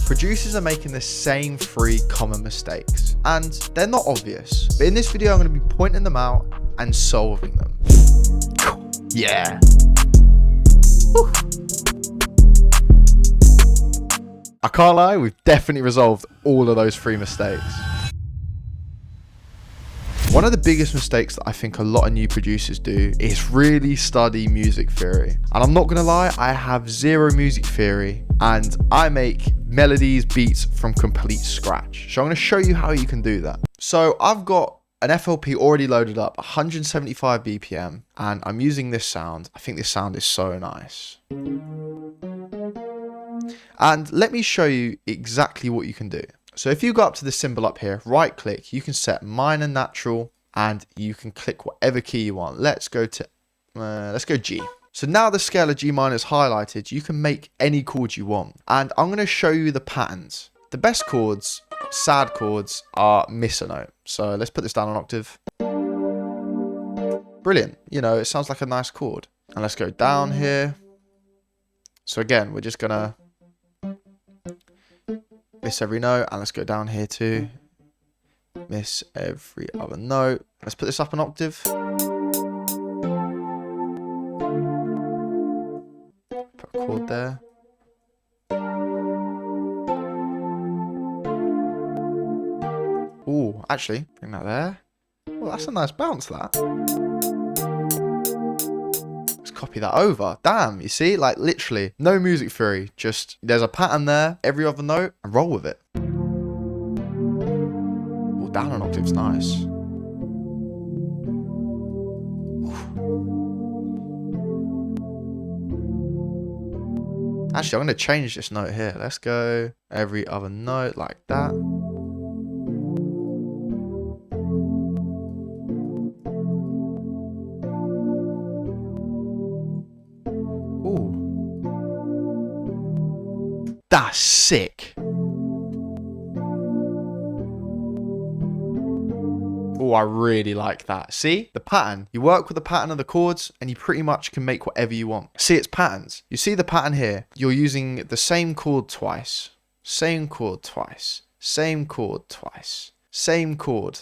Producers are making the same 3 common mistakes, and they're not obvious, but in this video I'm going to be pointing them out and solving them. Yeah. Woo. I can't lie, we've definitely resolved all of those 3 mistakes. One of the biggest mistakes that I think a lot of new producers do is really study music theory. And I'm not gonna lie, I have 0 music theory and I make melodies, beats from complete scratch. So I'm gonna show you how you can do that. So I've got an FLP already loaded up, 175 BPM, and I'm using this sound. I think this sound is so nice. And let me show you exactly what you can do. So if you go up to the symbol up here, right click, you can set minor, natural, and you can click whatever key you want. Let's go G. So now the scale of G minor is highlighted, you can make any chord you want. And I'm going to show you the patterns. The best chords, sad chords, are miss a note. So let's put this down an octave. Brilliant. You know, it sounds like a nice chord. And let's go down here. So again, we're just going to miss every note, and let's go down here too. Miss every other note. Let's put this up an octave. Put a chord there. Ooh, actually, bring that there. Well, that's a nice bounce, that. Copy that over. Damn, you see, like literally no music theory, just there's a pattern there, every other note, and roll with it. Well, down an octave's nice. Actually, I'm going to change this note here. Let's go every other note like that. That's sick. Oh, I really like that. See? The pattern. You work with the pattern of the chords and you pretty much can make whatever you want. See, it's patterns. You see the pattern here? You're using the same chord twice. Same chord twice. Same chord twice. Same chord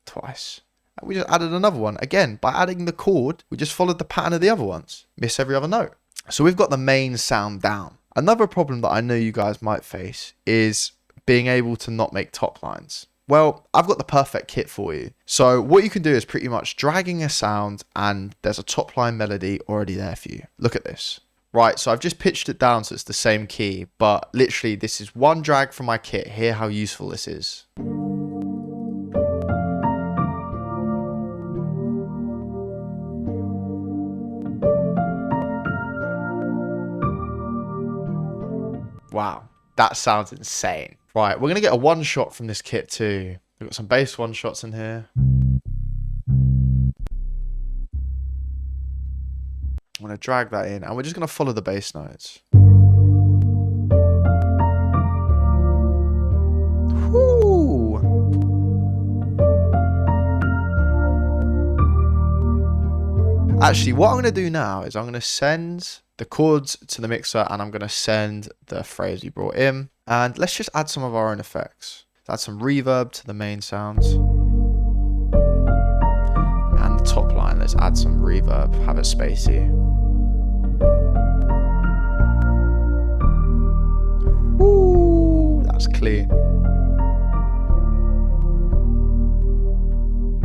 twice. And we just added another one. Again, by adding the chord, we just followed the pattern of the other ones. Miss every other note. So we've got the main sound down. Another problem that I know you guys might face is being able to not make top lines. Well, I've got the perfect kit for you. So what you can do is pretty much dragging a sound and there's a top line melody already there for you. Look at this. Right, so I've just pitched it down so it's the same key, but literally this is one drag from my kit. Hear how useful this is. Wow, that sounds insane. Right, we're going to get a one shot from this kit too. We've got some bass one shots in here. I'm going to drag that in and we're just going to follow the bass notes. Whoo! Actually, what I'm going to do now is I'm going to send the chords to the mixer and I'm going to send the phrase we brought in. And let's just add some of our own effects. Let's add some reverb to the main sounds. And the top line, let's add some reverb, have it spacey. Ooh, that's clean.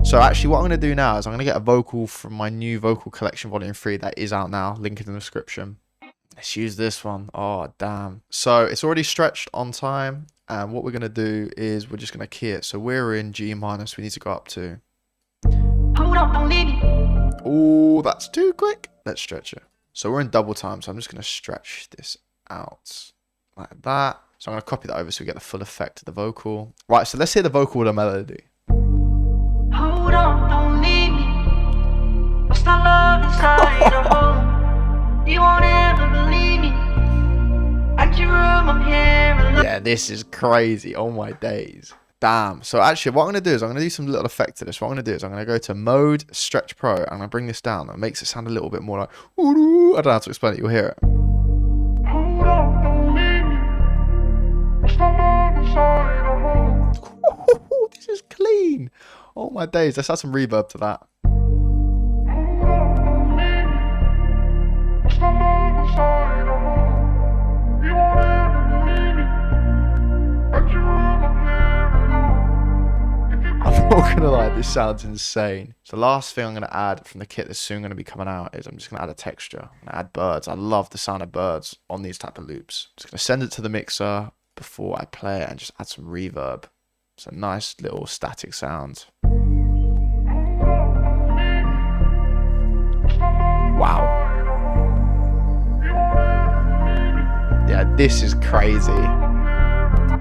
So actually what I'm going to do now is I'm going to get a vocal from my new vocal collection volume 3 that is out now, link in the description. Let's use this one. Oh, damn. So it's already stretched on time. And what we're going to do is we're just going to key it. So we're in G minor, so we need to go up to. Oh, that's too quick. Let's stretch it. So we're in double time. So I'm just going to stretch this out like that. So I'm going to copy that over so we get the full effect of the vocal. Right, so let's hear the vocal with a melody. Hold on, don't leave me. What's the love inside your home? You won't ever believe me. At your room, I'm here alone. Yeah, this is crazy. Oh my days. Damn. So actually what I'm going to do is I'm going to do some little effect to this. What I'm going to do is I'm going to go to mode, stretch pro, and I'm going to bring this down. It makes it sound a little bit more like, I don't know how to explain it. You'll hear it. Hold on, don't leave me. What's the Oh my days, let's add some reverb to that. I'm not gonna lie, this sounds insane. So the last thing I'm gonna add from the kit that's soon gonna be coming out is I'm just gonna add a texture. I'm gonna add birds. I love the sound of birds on these type of loops. Just gonna send it to the mixer before I play it and just add some reverb. It's a nice little static sound. Wow. Yeah, this is crazy.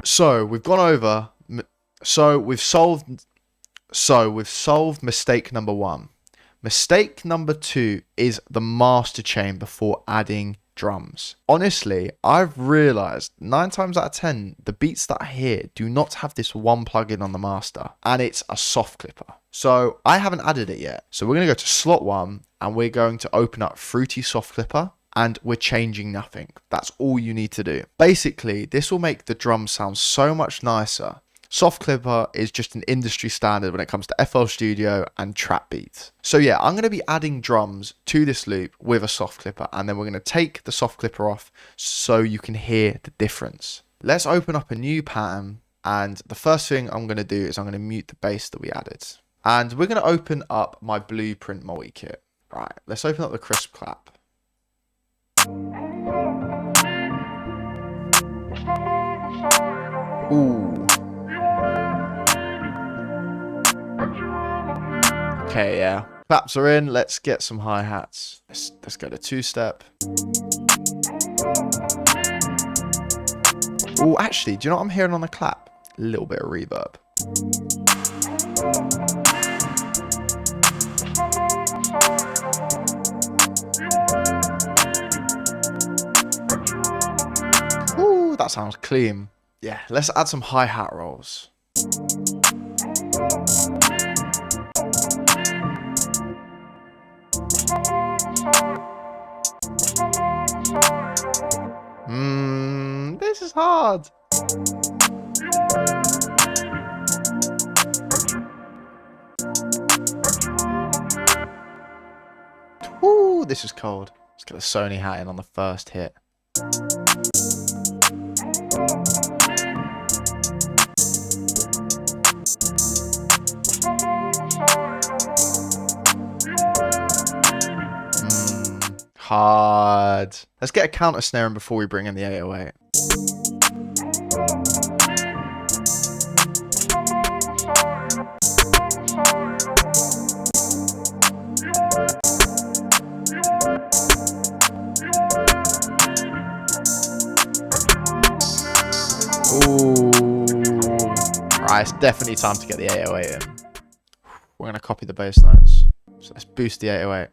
So we've gone over. So we've solved mistake number 1. Mistake number 2 is the master chain before adding drums. Honestly, I've realized 9 times out of 10, the beats that I hear do not have this one plugin on the master, and it's a soft clipper. So I haven't added it yet. So we're going to go to slot 1 and we're going to open up Fruity Soft Clipper. And we're changing nothing. That's all you need to do. Basically, this will make the drum sound so much nicer. Soft Clipper is just an industry standard when it comes to FL Studio and trap beats. So yeah, I'm going to be adding drums to this loop with a Soft Clipper, and then we're going to take the Soft Clipper off so you can hear the difference. Let's open up a new pattern, and the first thing I'm going to do is I'm going to mute the bass that we added. And we're going to open up my Blueprint multi-kit. Right, let's open up the Crisp Clap. Ooh. Okay, yeah. Claps are in. Let's get some hi-hats. Let's go to 2-step. Oh, actually, do you know what I'm hearing on the clap? A little bit of reverb. Ooh, that sounds clean. Yeah, let's add some hi-hat rolls. This is hard. Ooh, this is cold. Let's get the Sony hat in on the first hit. Hard. Let's get a counter snare in before we bring in the 808. Ooh. Right, it's definitely time to get the 808 in. We're going to copy the bass notes. So let's boost the 808.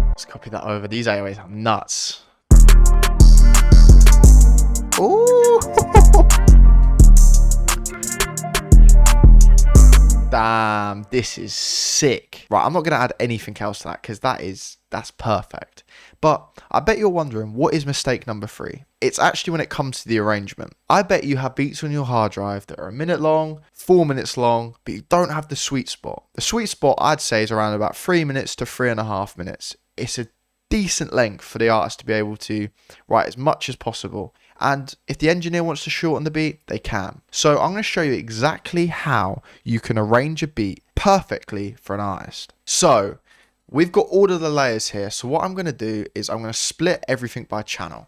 Let's copy that over. These 808s are nuts. Ooh. Damn, this is sick. Right, I'm not going to add anything else to that because that's perfect. But I bet you're wondering, what is mistake number 3? It's actually when it comes to the arrangement. I bet you have beats on your hard drive that are 1 minute long, 4 minutes long, but you don't have the sweet spot. The sweet spot, I'd say, is around about 3 minutes to 3.5 minutes. It's a decent length for the artist to be able to write as much as possible. And if the engineer wants to shorten the beat, they can. So I'm going to show you exactly how you can arrange a beat perfectly for an artist. So we've got all of the layers here. So what I'm going to do is I'm going to split everything by channel.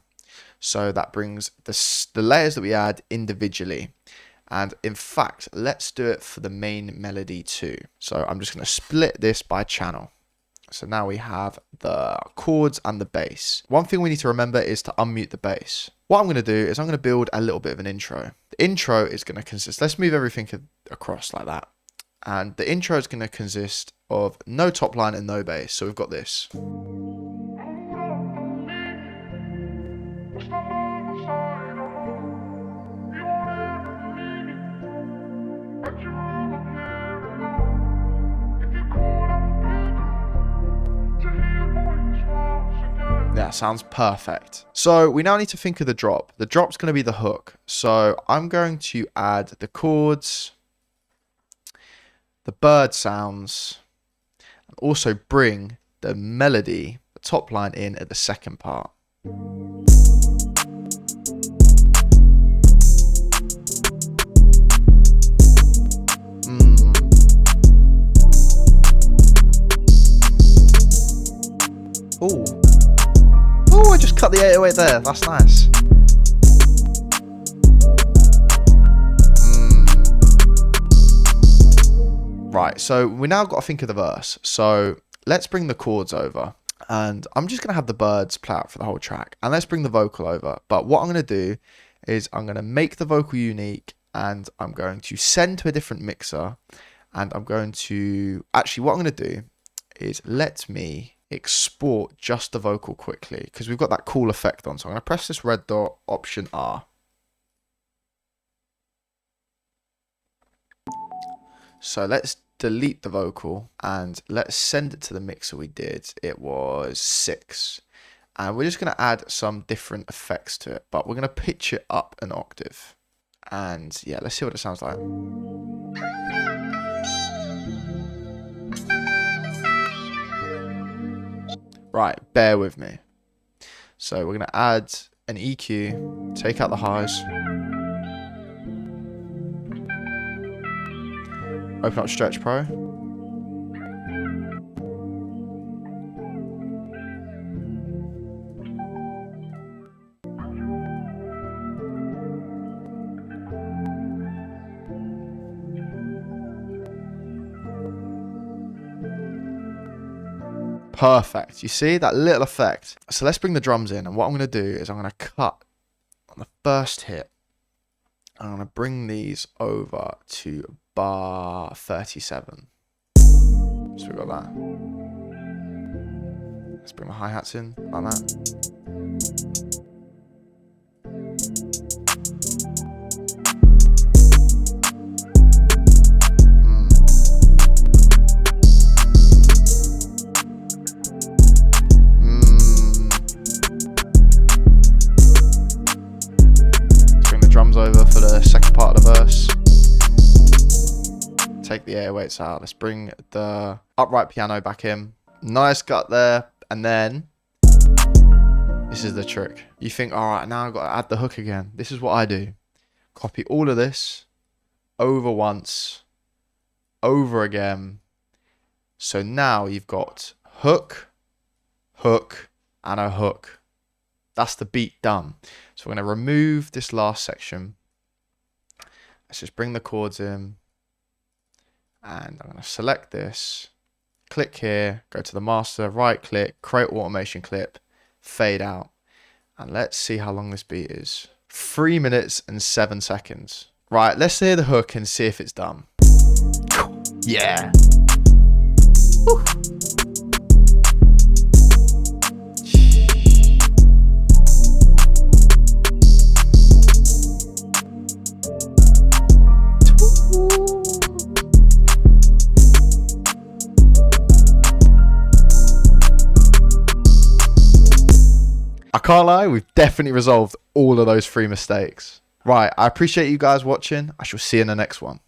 So that brings the layers that we add individually. And in fact, let's do it for the main melody too. So I'm just going to split this by channel. So now we have the chords and the bass. One thing we need to remember is to unmute the bass. What I'm going to do is I'm going to build a little bit of an intro. The intro is going to consist, let's move everything across like that. And the intro is going to consist of no top line and no bass. So we've got this. sounds perfect. So we now need to think of the drop. The drop's going to be the hook. So I'm going to add the chords, the bird sounds, and also bring the melody, the top line in at the second part. Oh, I just cut the 808 there. That's nice. Right, so we now got to think of the verse. So let's bring the chords over. And I'm just going to have the birds play out for the whole track. And let's bring the vocal over. But what I'm going to do is I'm going to make the vocal unique. And I'm going to send to a different mixer. And I'm going to... Actually, what I'm going to do is let me export just the vocal quickly, because we've got that cool effect on. So I'm going to press this red dot, Option R. So let's delete the vocal and let's send it to the mixer we did. It was 6. And we're just going to add some different effects to it, but we're going to pitch it up an octave. And yeah, let's see what it sounds like. Right, bear with me. So we're going to add an EQ, take out the highs, open up Stretch Pro. Perfect. You see that little effect? So let's bring the drums in. And what I'm going to do is I'm going to cut on the first hit. I'm going to bring these over to bar 37. So we've got that. Let's bring the hi-hats in like that. Over for the second part of the verse. Take the 808s out. Let's bring the upright piano back in. Nice cut there. And then this is the trick. You think, all right, now I've got to add the hook again. This is what I do. Copy all of this over once, over again. So now you've got hook, hook, and a hook. That's the beat done. So we're going to remove this last section. Let's just bring the chords in. And I'm going to select this. Click here. Go to the master. Right click. Create automation clip. Fade out. And let's see how long this beat is. 3 minutes and 7 seconds. Right, let's hear the hook and see if it's done. Yeah. Woo. I can't lie, we've definitely resolved all of those 3 mistakes. Right, I appreciate you guys watching. I shall see you in the next one.